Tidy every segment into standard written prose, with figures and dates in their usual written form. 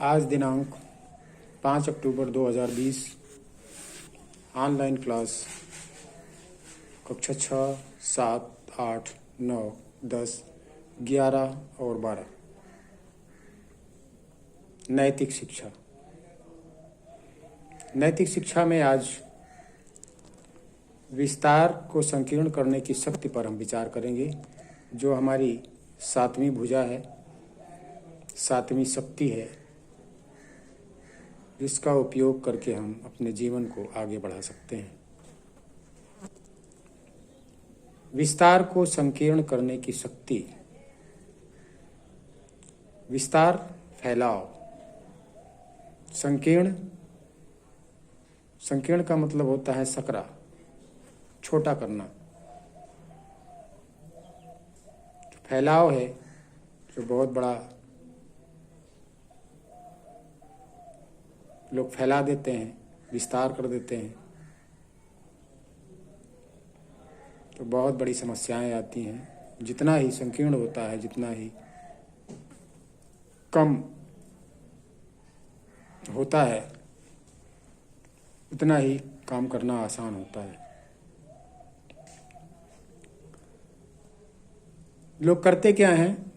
आज दिनांक 5 अक्टूबर 2020। Online class कक्षा 6, 7, 8, 9, 10, 11 और 12। नैतिक शिक्षा। नैतिक शिक्षा में आज विस्तार को संकीर्ण करने की शक्ति पर हम विचार करेंगे, जो हमारी सातवीं भुजा है, सातवीं शक्ति है, जिसका उपयोग करके हम अपने जीवन को आगे बढ़ा सकते हैं। विस्तार को संकीर्ण करने की शक्ति। विस्तार फैलाव, संकीर्ण, संकीर्ण का मतलब होता है सकरा, छोटा करना। फैलाव है जो बहुत बड़ा लोग फैला देते हैं, विस्तार कर देते हैं, तो बहुत बड़ी समस्याएं आती हैं। जितना ही संकीर्ण होता है, जितना ही कम होता है, उतना ही काम करना आसान होता है। लोग करते क्या हैं?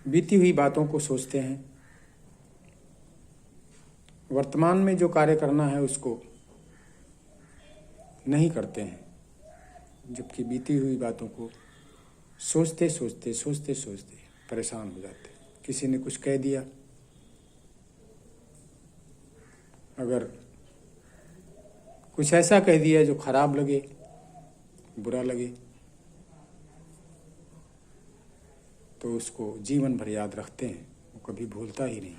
बीती हुई बातों को सोचते हैं, वर्तमान में जो कार्य करना है उसको नहीं करते हैं, जबकि बीती हुई बातों को सोचते सोचते परेशान हो जाते हैं। किसी ने कुछ कह दिया, अगर कुछ ऐसा कह दिया जो खराब लगे, बुरा लगे, तो उसको जीवन भर याद रखते हैं, वो कभी भूलता ही नहीं।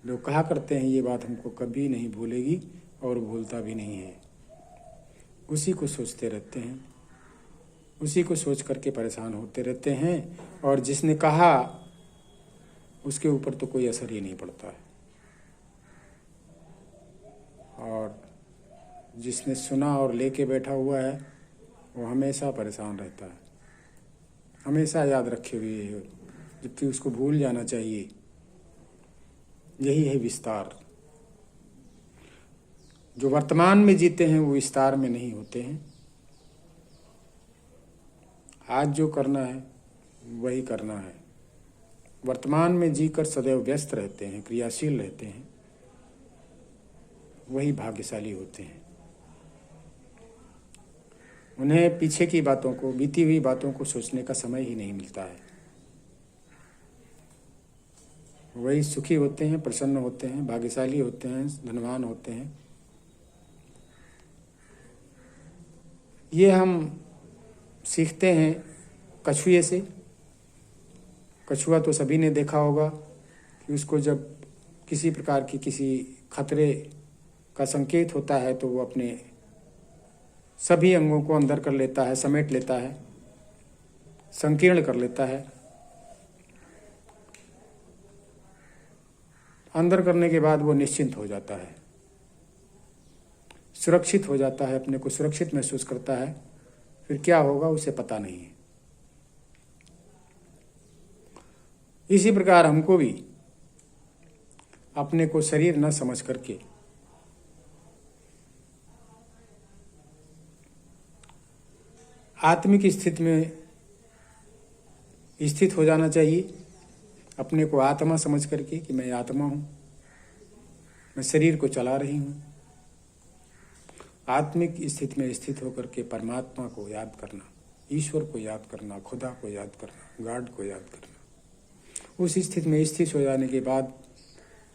लोग कहा करते हैं ये बात हमको कभी नहीं भूलेगी और भूलता भी नहीं है। उसी को सोचते रहते हैं, उसी को सोच करके परेशान होते रहते हैं, और जिसने कहा उसके ऊपर तो कोई असर ही नहीं पड़ता है, और जिसने सुना और लेके बैठा हुआ है वो हमेशा परेशान रहता है, हमेशा याद रखे हुए है, जबकि उसको भूल जाना चाहिए। यही है विस्तार। जो वर्तमान में जीते हैं वो विस्तार में नहीं होते हैं। आज जो करना है वही करना है। वर्तमान में जीकर सदैव व्यस्त रहते हैं, क्रियाशील रहते हैं, वही भाग्यशाली होते हैं। उन्हें पीछे की बातों को, बीती हुई बातों को सोचने का समय ही नहीं मिलता है। वही सुखी होते हैं, प्रसन्न होते हैं, भाग्यशाली होते हैं, धनवान होते हैं। ये हम सीखते हैं कछुए से। कछुआ तो सभी ने देखा होगा कि उसको जब किसी प्रकार की किसी खतरे का संकेत होता है तो वो अपने सभी अंगों को अंदर कर लेता है, समेट लेता है, संकीर्ण कर लेता है। अंदर करने के बाद वो निश्चिंत हो जाता है, सुरक्षित हो जाता है, अपने को सुरक्षित महसूस करता है। फिर क्या होगा उसे पता नहीं है। इसी प्रकार हमको भी अपने को शरीर न समझ करके आत्मिक स्थिति में स्थित हो जाना चाहिए। अपने को आत्मा समझ करके कि मैं आत्मा हूँ, मैं शरीर को चला रही हूँ। आत्मिक स्थिति में स्थित होकर के परमात्मा को याद करना, ईश्वर को याद करना, खुदा को याद करना, गॉड को याद करना। उस स्थिति में स्थित हो जाने के बाद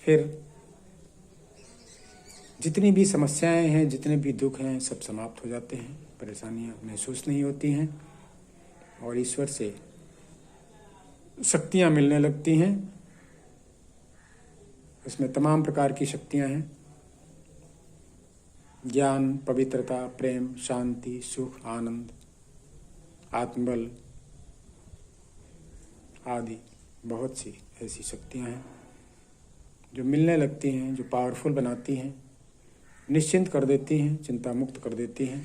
फिर जितनी भी समस्याएं हैं, जितने भी दुख हैं, सब समाप्त हो जाते हैं। परेशानियां महसूस नहीं होती हैं और ईश्वर से शक्तियां मिलने लगती हैं। इसमें तमाम प्रकार की शक्तियां हैं: ज्ञान, पवित्रता, प्रेम, शांति, सुख, आनंद, आत्मबल आदि बहुत सी ऐसी शक्तियां हैं जो मिलने लगती हैं, जो पावरफुल बनाती हैं, निश्चिंत कर देती हैं, चिंता मुक्त कर देती हैं,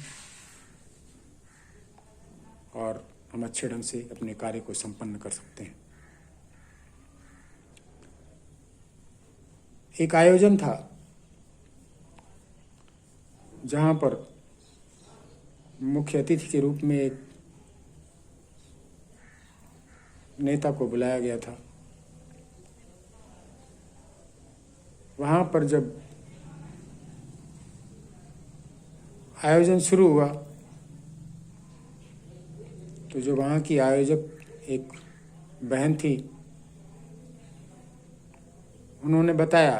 और हम अच्छे ढंग से अपने कार्य को संपन्न कर सकते हैं। एक आयोजन था जहाँ पर मुख्य अतिथि के रूप में एक नेता को बुलाया गया था। वहाँ पर जब आयोजन शुरू हुआ तो जो वहाँ की आयोजक एक बहन थी, उन्होंने बताया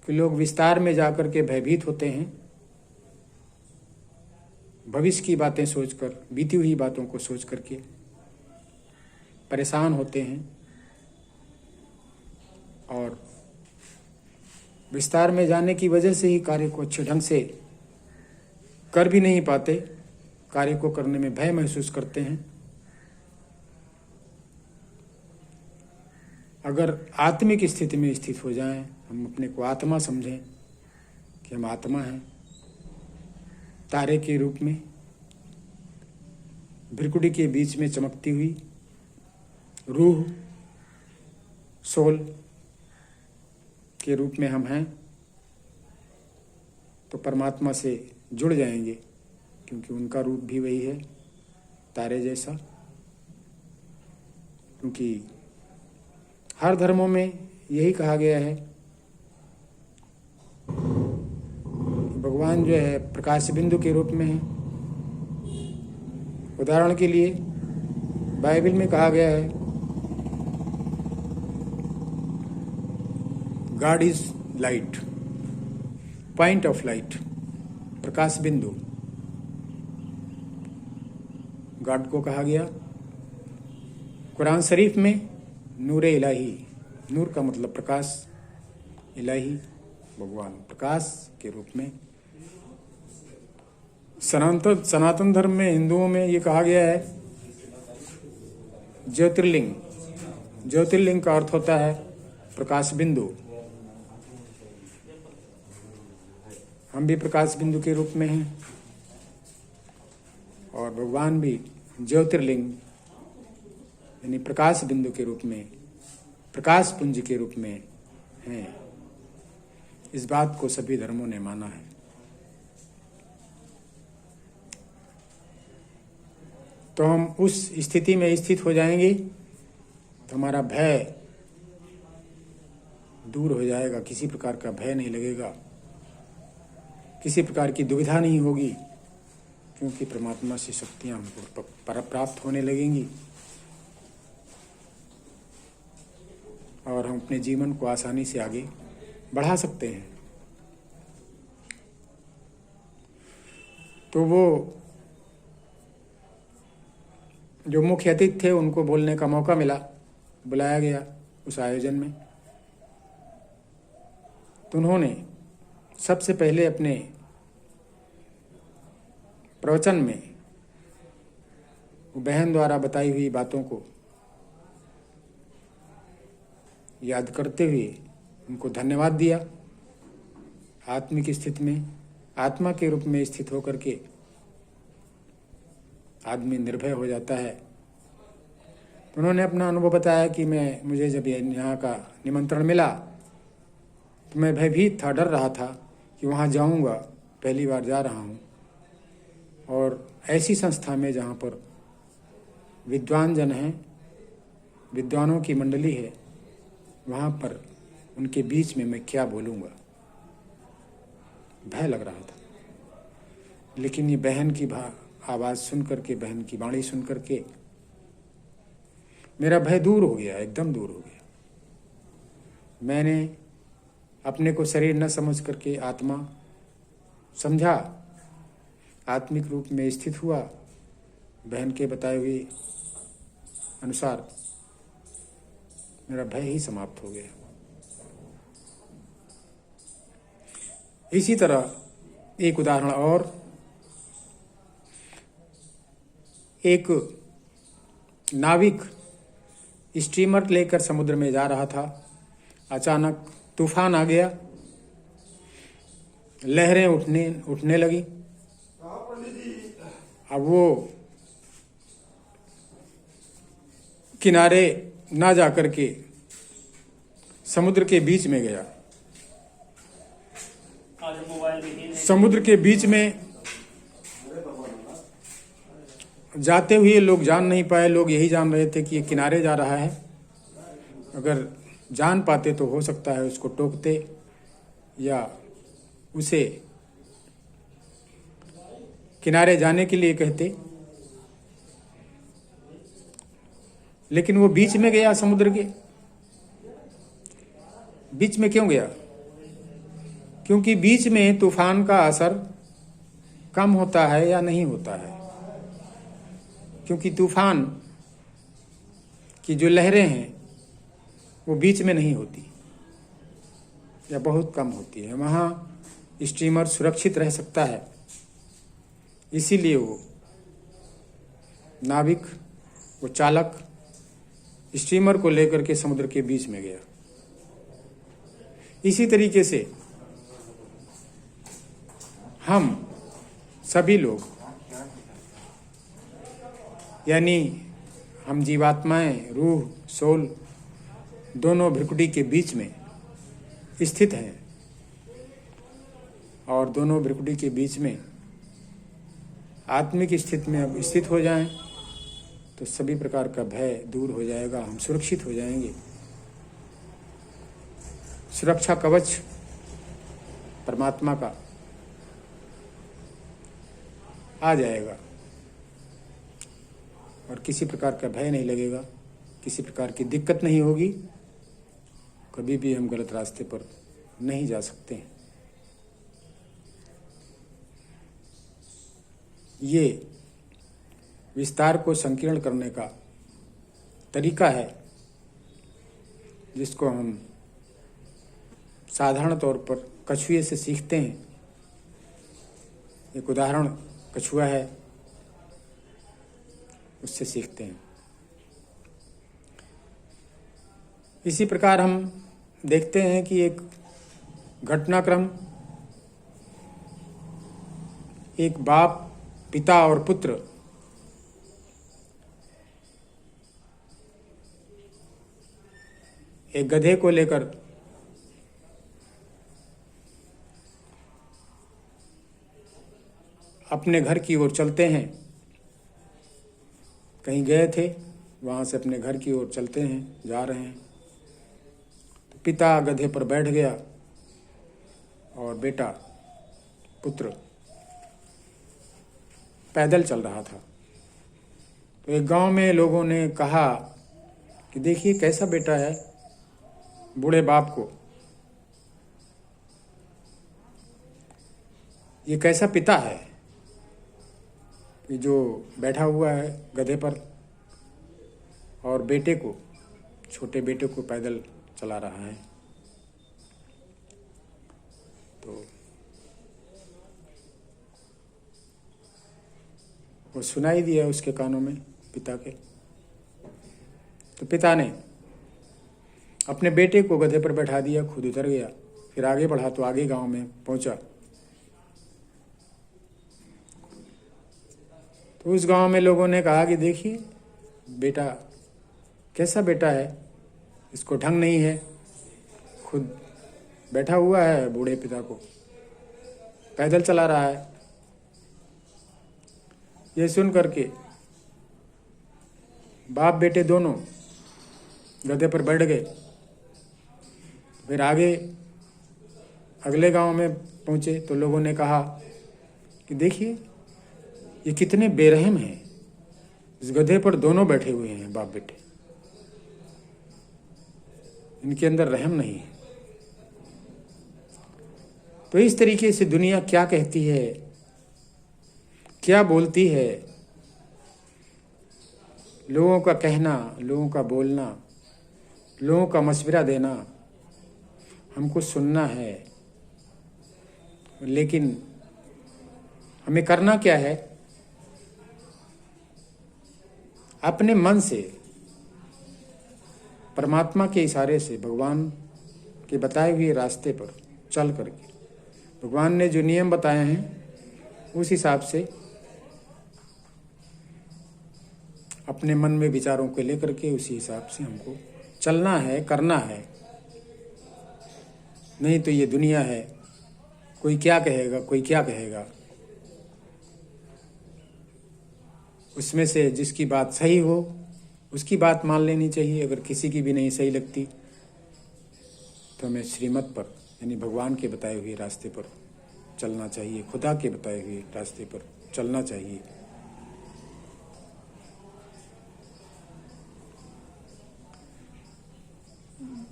कि लोग विस्तार में जाकर के भयभीत होते हैं, भविष्य की बातें सोचकर, बीती हुई बातों को सोच करके परेशान होते हैं और विस्तार में जाने की वजह से ही कार्य को अच्छे ढंग से कर भी नहीं पाते, कार्य को करने में भय महसूस करते हैं। अगर आत्मिक स्थिति में स्थित हो जाएं, हम अपने को आत्मा समझें कि हम आत्मा हैं, तारे के रूप में भ्रिकुटी के बीच में चमकती हुई रूह, सोल के रूप में हम हैं, तो परमात्मा से जुड़ जाएंगे, क्योंकि उनका रूप भी वही है, तारे जैसा। क्योंकि हर धर्मों में यही कहा गया है, भगवान जो है प्रकाश बिंदु के रूप में है। उदाहरण के लिए बाइबल में कहा गया है, God is light, point of light, प्रकाश बिंदु गॉड को कहा गया। कुरान शरीफ में नूर इलाही, नूर का मतलब प्रकाश, इलाही भगवान, प्रकाश के रूप में। सनातन धर्म में, हिंदुओं में ये कहा गया है ज्योतिर्लिंग। ज्योतिर्लिंग का अर्थ होता है प्रकाश बिंदु। हम भी प्रकाश बिंदु के रूप में हैं और भगवान भी ज्योतिर्लिंग यानी प्रकाश बिंदु के रूप में, प्रकाश पुंज के रूप में हैं। इस बात को सभी धर्मों ने माना है। तो हम उस स्थिति में स्थित हो जाएंगे तो हमारा भय दूर हो जाएगा, किसी प्रकार का भय नहीं लगेगा, किसी प्रकार की दुविधा नहीं होगी, क्योंकि परमात्मा से शक्तियां हमको प्राप्त होने लगेंगी और हम अपने जीवन को आसानी से आगे बढ़ा सकते हैं। तो वो जो मुख्य अतिथि थे, उनको बोलने का मौका मिला, बुलाया गया उस आयोजन में। तो उन्होंने सबसे पहले अपने प्रवचन में वो बहन द्वारा बताई हुई बातों को याद करते हुए उनको धन्यवाद दिया। आत्मिक स्थिति में, आत्मा के रूप में स्थित होकर के आदमी निर्भय हो जाता है। उन्होंने अपना अनुभव बताया कि मुझे जब यहाँ का निमंत्रण मिला तो मैं भयभीत था, डर रहा था कि वहाँ जाऊँगा, पहली बार जा रहा हूँ और ऐसी संस्था में जहाँ पर विद्वान जन हैं, विद्वानों की मंडली है, वहाँ पर उनके बीच में मैं क्या बोलूँगा, भय लग रहा था। लेकिन ये बहन की आवाज़ सुन करके, बहन की वाणी सुन करके मेरा भय दूर हो गया, एकदम दूर हो गया। मैंने अपने को शरीर न समझ करके आत्मा समझा, आत्मिक रूप में स्थित हुआ। बहन के बताए हुए अनुसार मेरा भय ही समाप्त हो गया। इसी तरह एक उदाहरण और, एक नाविक स्टीमर लेकर समुद्र में जा रहा था। अचानक तूफान आ गया, लहरें उठने लगी। अब वो किनारे ना जा कर के समुद्र के बीच में गया। मोबाइल समुद्र के बीच में जाते हुए लोग जान नहीं पाए, लोग यही जान रहे थे कि ये किनारे जा रहा है। अगर जान पाते तो हो सकता है उसको टोकते या उसे किनारे जाने के लिए कहते, लेकिन वो बीच में गया। समुद्र के बीच में क्यों गया? क्योंकि बीच में तूफान का असर कम होता है या नहीं होता है। क्योंकि तूफान की जो लहरें हैं वो बीच में नहीं होती या बहुत कम होती है। वहाँ स्टीमर सुरक्षित रह सकता है, इसीलिए वो नाविक, वो चालक स्टीमर को लेकर के समुद्र के बीच में गया। इसी तरीके से हम सभी लोग, यानी हम जीवात्माएं, रूह, सोल, दोनों भ्रिकुटी के बीच में स्थित हैं। और दोनों भ्रिकुटी के बीच में आत्मिक स्थिति में अब स्थित हो जाएं तो सभी प्रकार का भय दूर हो जाएगा, हम सुरक्षित हो जाएंगे। सुरक्षा कवच परमात्मा का आ जाएगा और किसी प्रकार का भय नहीं लगेगा, किसी प्रकार की दिक्कत नहीं होगी। कभी भी हम गलत रास्ते पर नहीं जा सकते हैं। ये विस्तार को संकीर्ण करने का तरीका है, जिसको हम साधारण तौर पर कछुए से सीखते हैं। एक उदाहरण कछुआ है, उससे सीखते हैं। इसी प्रकार हम देखते हैं कि एक घटनाक्रम, एक बाप, पिता और पुत्र एक गधे को लेकर अपने घर की ओर चलते हैं। कहीं गए थे, वहाँ से अपने घर की ओर चलते हैं, जा रहे हैं। तो पिता गधे पर बैठ गया और बेटा, पुत्र पैदल चल रहा था। तो एक गांव में लोगों ने कहा कि देखिए कैसा बेटा है, बूढ़े बाप को, ये कैसा पिता है कि जो बैठा हुआ है गधे पर और बेटे को, छोटे बेटे को पैदल चला रहा है। तो वो सुनाई दिया उसके कानों में पिता के। तो पिता ने अपने बेटे को गधे पर बैठा दिया, खुद उतर गया। फिर आगे बढ़ा तो आगे गांव में पहुंचा तो उस गांव में लोगों ने कहा कि देखिए बेटा, कैसा बेटा है, इसको ढंग नहीं है, खुद बैठा हुआ है, बूढ़े पिता को पैदल चला रहा है। ये सुन करके बाप बेटे दोनों गधे पर बैठ गए। फिर आगे अगले गांव में पहुंचे तो लोगों ने कहा कि देखिए ये कितने बेरहम हैं, इस गधे पर दोनों बैठे हुए हैं बाप बेटे, इनके अंदर रहम नहीं है। तो इस तरीके से दुनिया क्या कहती है, क्या बोलती है, लोगों का कहना, लोगों का बोलना, लोगों का मशवरा देना हमको सुनना है। लेकिन हमें करना क्या है? अपने मन से, परमात्मा के इशारे से, भगवान के बताए हुए रास्ते पर चल करके, भगवान ने जो नियम बताए हैं उस हिसाब से अपने मन में विचारों को लेकर के उसी हिसाब से हमको चलना है, करना है। नहीं तो ये दुनिया है, कोई क्या कहेगा, कोई क्या कहेगा। उसमें से जिसकी बात सही हो उसकी बात मान लेनी चाहिए। अगर किसी की भी नहीं सही लगती तो हमें श्रीमत पर यानी भगवान के बताए हुए रास्ते पर चलना चाहिए, खुदा के बताए हुए रास्ते पर चलना चाहिए।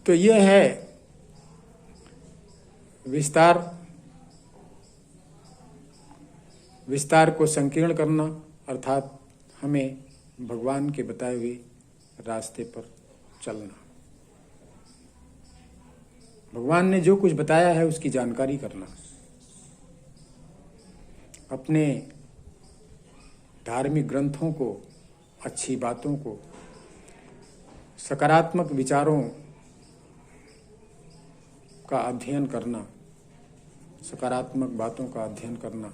तो यह है विस्तार को संकीर्ण करना, अर्थात हमें भगवान के बताए हुए रास्ते पर चलना। भगवान ने जो कुछ बताया है उसकी जानकारी करना, अपने धार्मिक ग्रंथों को, अच्छी बातों को, सकारात्मक विचारों का अध्ययन करना, सकारात्मक बातों का अध्ययन करना,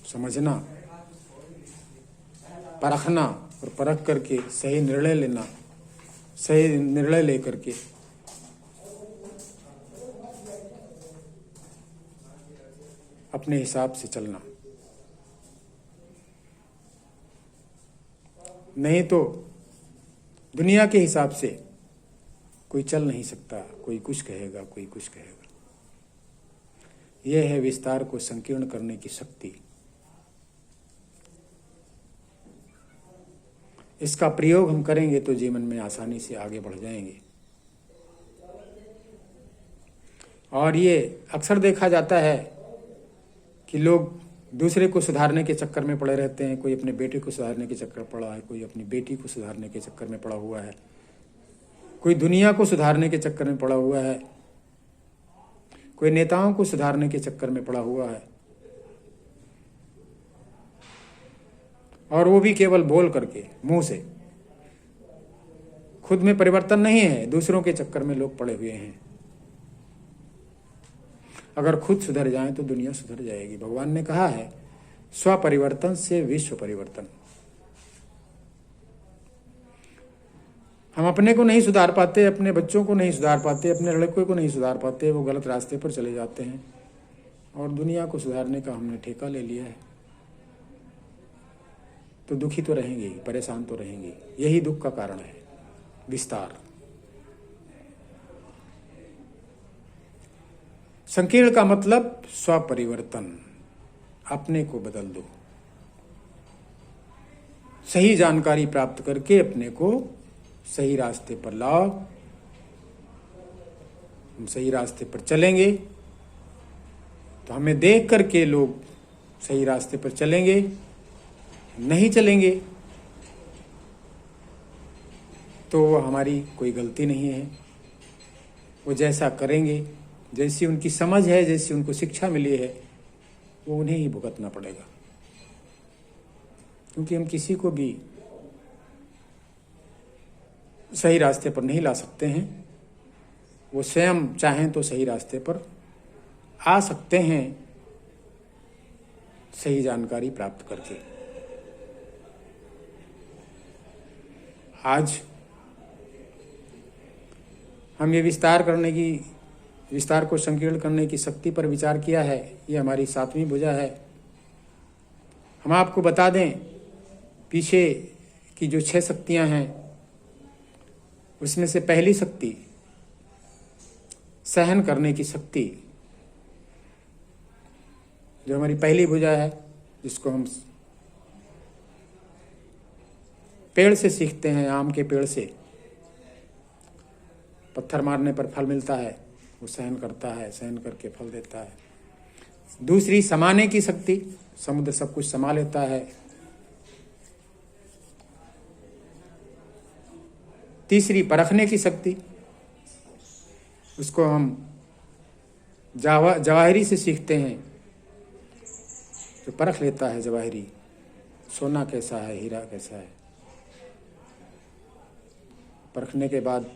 समझना, परखना और परख करके सही निर्णय लेना, सही निर्णय लेकर के अपने हिसाब से चलना। नहीं तो दुनिया के हिसाब से कोई चल नहीं सकता, कोई कुछ कहेगा, कोई कुछ कहेगा। यह है विस्तार को संकीर्ण करने की शक्ति। इसका प्रयोग हम करेंगे तो जीवन में आसानी से आगे बढ़ जाएंगे। और ये अक्सर देखा जाता है कि लोग दूसरे को सुधारने के चक्कर में पड़े रहते हैं। कोई अपने बेटे को सुधारने के चक्कर में पड़ा है, कोई अपनी बेटी को सुधारने के चक्कर में पड़ा हुआ है, कोई दुनिया को सुधारने के चक्कर में पड़ा हुआ है, कोई नेताओं को सुधारने के चक्कर में पड़ा हुआ है, और वो भी केवल बोल करके, मुंह से। खुद में परिवर्तन नहीं है, दूसरों के चक्कर में लोग पड़े हुए हैं। अगर खुद सुधर जाएं तो दुनिया सुधर जाएगी। भगवान ने कहा है, स्व परिवर्तन से विश्व परिवर्तन। हम अपने को नहीं सुधार पाते, अपने बच्चों को नहीं सुधार पाते, अपने लड़कों को नहीं सुधार पाते, वो गलत रास्ते पर चले जाते हैं, और दुनिया को सुधारने का हमने ठेका ले लिया है। तो दुखी तो रहेंगे, परेशान तो रहेंगे। यही दुख का कारण है, विस्तार। संकीर्ण का मतलब स्वपरिवर्तन, अपने को बदल दो। सही जानकारी प्राप्त करके अपने को सही रास्ते पर लाओ। हम सही रास्ते पर चलेंगे तो हमें देख करके लोग सही रास्ते पर चलेंगे। नहीं चलेंगे तो हमारी कोई गलती नहीं है। वो जैसा करेंगे, जैसी उनकी समझ है, जैसी उनको शिक्षा मिली है, वो उन्हें ही भुगतना पड़ेगा। क्योंकि हम किसी को भी सही रास्ते पर नहीं ला सकते हैं। वो स्वयं चाहें तो सही रास्ते पर आ सकते हैं, सही जानकारी प्राप्त करके। आज हम ये विस्तार को संकीर्ण करने की शक्ति पर विचार किया है। ये हमारी 7वीं भुजा है। हम आपको बता दें, पीछे की जो 6 शक्तियां हैं उसमें से पहली शक्ति सहन करने की शक्ति, जो हमारी पहली भुजा है, जिसको हम पेड़ से सीखते हैं। आम के पेड़ से पत्थर मारने पर फल मिलता है, वो सहन करता है, सहन करके फल देता है। दूसरी समाने की शक्ति, समुद्र सब कुछ समा लेता है। तीसरी परखने की शक्ति, उसको हम जवाहिरी से सीखते हैं, जो परख लेता है जवाहिरी, सोना कैसा है, हीरा कैसा है। परखने के बाद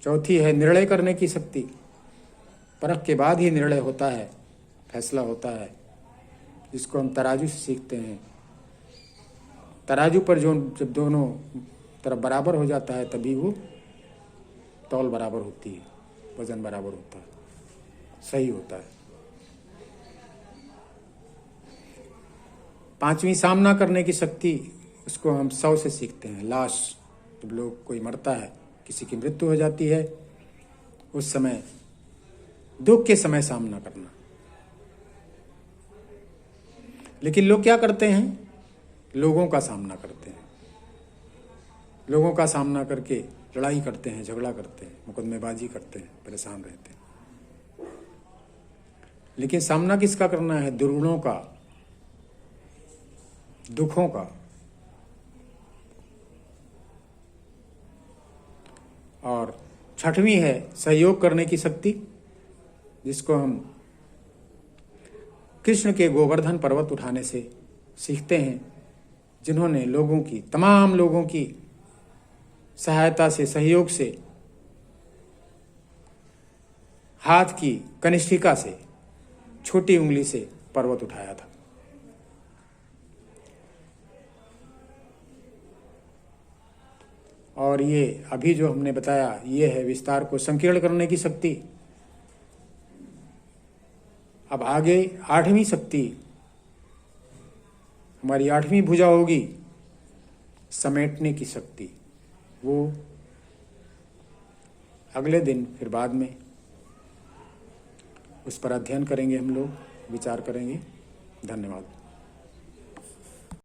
चौथी है निर्णय करने की शक्ति। परख के बाद ही निर्णय होता है, फैसला होता है, जिसको हम तराजू से सीखते हैं। तराजू पर जब दोनों तरफ बराबर हो जाता है तभी वो तौल बराबर होती है, वजन बराबर होता है, सही होता है। पांचवी सामना करने की शक्ति, उसको हम 100 से सीखते हैं। लाश, जब लोग कोई मरता है, किसी की मृत्यु हो जाती है, उस समय दुख के समय सामना करना। लेकिन लोग क्या करते हैं? लोगों का सामना करते हैं, लोगों का सामना करके लड़ाई करते हैं, झगड़ा करते हैं, मुकदमेबाजी करते हैं, परेशान रहते हैं। लेकिन सामना किसका करना है? दुर्गुणों का, दुखों का। और छठवीं है सहयोग करने की शक्ति, जिसको हम कृष्ण के गोवर्धन पर्वत उठाने से सीखते हैं, जिन्होंने लोगों की, तमाम लोगों की सहायता से, सहयोग से, हाथ की कनिष्ठिका से, छोटी उंगली से पर्वत उठाया था। और ये अभी जो हमने बताया, ये है विस्तार को संकीर्ण करने की शक्ति। अब आगे 8वीं शक्ति, हमारी 8वीं भुजा होगी समेटने की शक्ति। वो अगले दिन फिर बाद में उस पर अध्ययन करेंगे, हम लोग विचार करेंगे। धन्यवाद।